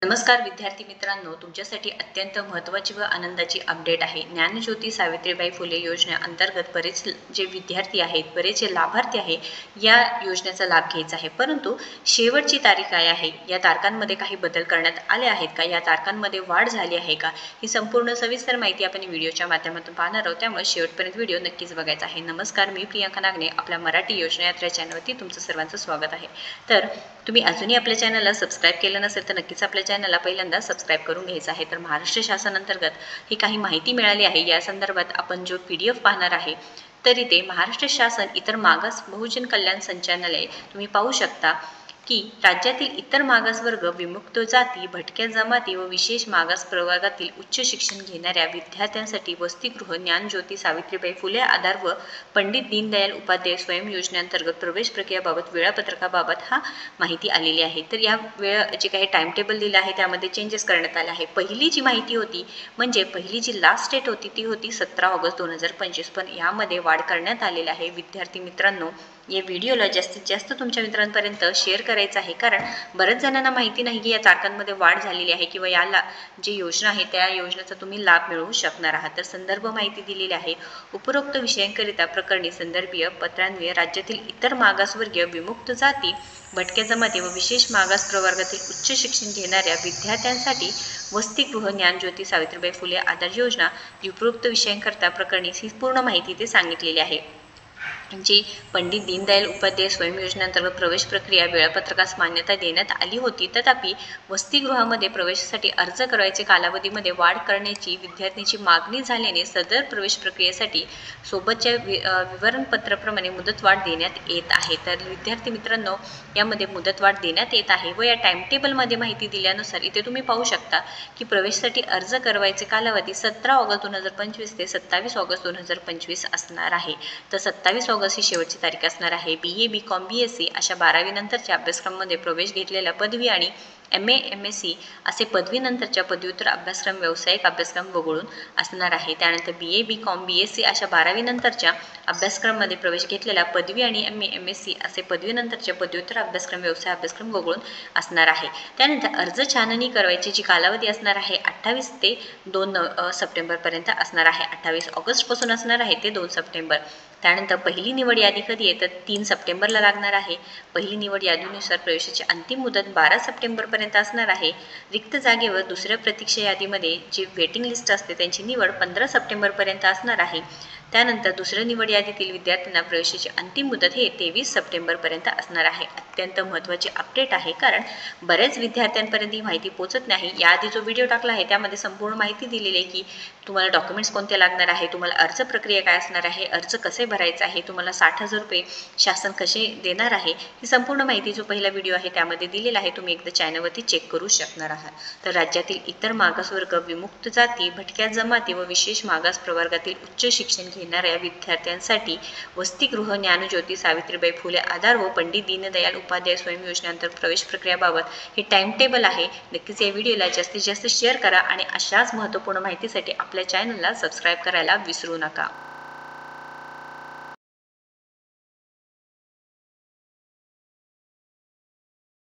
नमस्कार विद्यार्थी मित्रांनो, तुमच्यासाठी अत्यंत महत्त्वाची व आनंदाची अपडेट आहे। ज्ञानज्योती सावित्रीबाई फुले योजनेअंतर्गत बरेच जे विद्यार्थी आहेत, बरेच जे लाभार्थी आहे या योजनेचा लाभ घ्यायचा आहे, परंतु शेवटची तारीख काय आहे, या तारखांमध्ये काही बदल करण्यात आले आहेत का, या तारखांमध्ये वाढ झाली आहे का, ही संपूर्ण सविस्तर माहिती आपण व्हिडिओच्या माध्यमातून पाहणार आहोत। त्यामुळे शेवटपर्यंत व्हिडिओ नक्कीच बघायचा आहे। नमस्कार, मी प्रियांका नागणे, आपल्या मराठी योजना यात्रा चॅनलवरती तुमचं सर्वांचं स्वागत आहे। तर तुम्ही अजूनही आपल्या चॅनलला सबस्क्राईब केलं नसेल तर नक्कीच आपल्या चॅनलला पहिल्यांदा सबस्क्राईब करून घ्यायचं आहे। तर महाराष्ट्र शासनाअंतर्गत ही काही माहिती मिळाली आहे, या संदर्भात आपण जो PDF पाहणार आहे, तर इथे महाराष्ट्र शासन इतर मागास बहुजन कल्याण संचालनालय तुम्ही पाहू शकता की राज्यातील इतर मागासवर्ग, विमुक्त जाती, भटक्या जमाती व विशेष मागास प्रवर्गातील उच्च शिक्षण घेणाऱ्या विद्यार्थ्यांसाठी वसतिगृह ज्ञानज्योती सावित्रीबाई फुले आधार व पंडित दीनदयाल उपाध्याय स्वयं योजनेअंतर्गत प्रवेश प्रक्रियाबाबत वेळापत्रकाबाबत हा माहिती आलेली आहे। तर या जे काही टाइम टेबल दिलं आहे त्यामध्ये चेंजेस करण्यात आले आहे। पहिली जी माहिती होती म्हणजे पहिली जी लास्ट डेट होती ती होती 17 ऑगस्ट 2025, पण यामध्ये वाढ करण्यात आलेली आहे। विद्यार्थी मित्रांनो, या व्हिडिओला जास्तीत जास्त तुमच्या मित्रांपर्यंत शेअर करायचं आहे, कारण बऱ्याच जणांना माहिती नाही की या तारखांमध्ये वाढ झालेली आहे किंवा याला जी योजना आहे त्या योजनेचा तुम्ही लाभ मिळवू शकणार आहात। तर संदर्भ माहिती दिलेली आहे। उपरोक्त विषयांकरिता प्रकरणी संदर्भीय पत्रान्वये राज्यातील इतर मागासवर्गीय, विमुक्त जाती, भटक्या जमाती व विशेष मागास प्रवर्गातील उच्च शिक्षण घेणाऱ्या विद्यार्थ्यांसाठी वसतिगृह ज्ञानज्योती सावित्रीबाई फुले आधार योजना उपरोक्त विषयांकरिता प्रकरणी ही पूर्ण माहिती इथे सांगितलेली आहे। जी पंडित दीनदयाल उपाध्याय स्वयं योजनेअंतर्गत प्रवेश प्रक्रिया वेळापत्रकास मान्यता देण्यात आली होती, तथापि वसतिगृहामध्ये प्रवेशासाठी अर्ज करायचे कालावधीमध्ये वाढ करण्याची विद्यार्थ्यांची मागणी झाल्याने सदर प्रवेश प्रक्रियेसाठी सोबतच्या विवरणपत्राप्रमाणे मुदतवाढ देण्यात येत आहे। तर विद्यार्थी मित्रांनो, यामध्ये मुदतवाढ देण्यात येत आहे व या टाइम टेबलमध्ये माहिती दिल्यानुसार इथे तुम्ही पाहू शकता की प्रवेशासाठी अर्ज करवायचे कालावधी 17 ऑगस्ट 2025 ते 27 ऑगस्ट 2025 असणार आहे। तर 27 ऑगस्ट ही शेवटची तारीख असणार आहे। BA, BCom, BSc अशा 12वी नंतरच्या अभ्यासक्रमामध्ये प्रवेश घेतलेल्या पदवी आणि MA, MSc असे पदवीनंतरच्या पदव्युत्तर अभ्यासक्रम व्यावसायिक अभ्यासक्रम वगळून असणार आहे। त्यानंतर BA, BCom, BSc अशा 12वी नंतरच्या अभ्यासक्रमामध्ये प्रवेश घेतलेला पदवी आणि MA, MSc असे पदवीनंतरचे पदव्युत्तर अभ्यासक्रम व्यवसाय अभ्यासक्रम वगळून असणार आहे। त्यानंतर अर्ज छाननी करवायची जी कालावधी असणार आहे 28 ते 2 सप्टेंबरपर्यंत असणार आहे। 28 ऑगस्टपासून असणार आहे ते 2 सप्टेंबर। त्यानंतर पहिली निवड यादी कधी आहे तर 3 सप्टेंबरला लागणार आहे। पहिली निवड यादीनुसार प्रवेशाची अंतिम मुदत 12 सप्टेंबरपर्यंत असणार आहे। रिक्त जागेवर दुसऱ्या प्रतीक्षा यादीमध्ये जी वेटिंग लिस्ट असते त्यांची निवड 15 सप्टेंबरपर्यंत असणार आहे। त्यानंतर दुसऱ्या निवड यादीतील विद्यार्थ्यांना प्रवेशाची अंतिम मुदत हे 23 सप्टेंबरपर्यंत असणार आहे। अत्यंत महत्त्वाची अपडेट आहे, कारण बऱ्याच विद्यार्थ्यांपर्यंत ही माहिती पोहोचत नाही। याआधी जो व्हिडिओ टाकला आहे त्यामध्ये संपूर्ण माहिती दिलेली आहे की तुम्हाला डॉक्युमेंट्स कोणते लागणार आहे, तुम्हाला अर्ज प्रक्रिया काय असणार आहे, अर्ज कसे भरायचा आहे, तुम्हाला 60,000 रुपये शासन कसे देणार आहे, ही संपूर्ण माहिती जो पहिला व्हिडिओ आहे त्यामध्ये दिलेला आहे। तुम्ही एकदा चॅनलवरती चेक करू शकणार आहात। तर राज्यातील इतर मागासवर्ग, विमुक्त जाती, भटक्या जमाती व विशेष मागास प्रवर्गातील उच्च शिक्षण घेणाऱ्या विद्यार्थ्यांसाठी वसतिगृह ज्ञानज्योती सावित्रीबाई फुले आधार व पंडित दीनदयाल उपाध्याय स्वयं योजनेअंतर्गत प्रवेश प्रक्रियाबाबत हे टाइम टेबल आहे। नक्कीच या व्हिडिओला जास्तीत जास्त शेअर करा आणि अशाच महत्त्वपूर्ण माहितीसाठी आपल्या चॅनलला सबस्क्राईब करायला विसरू नका।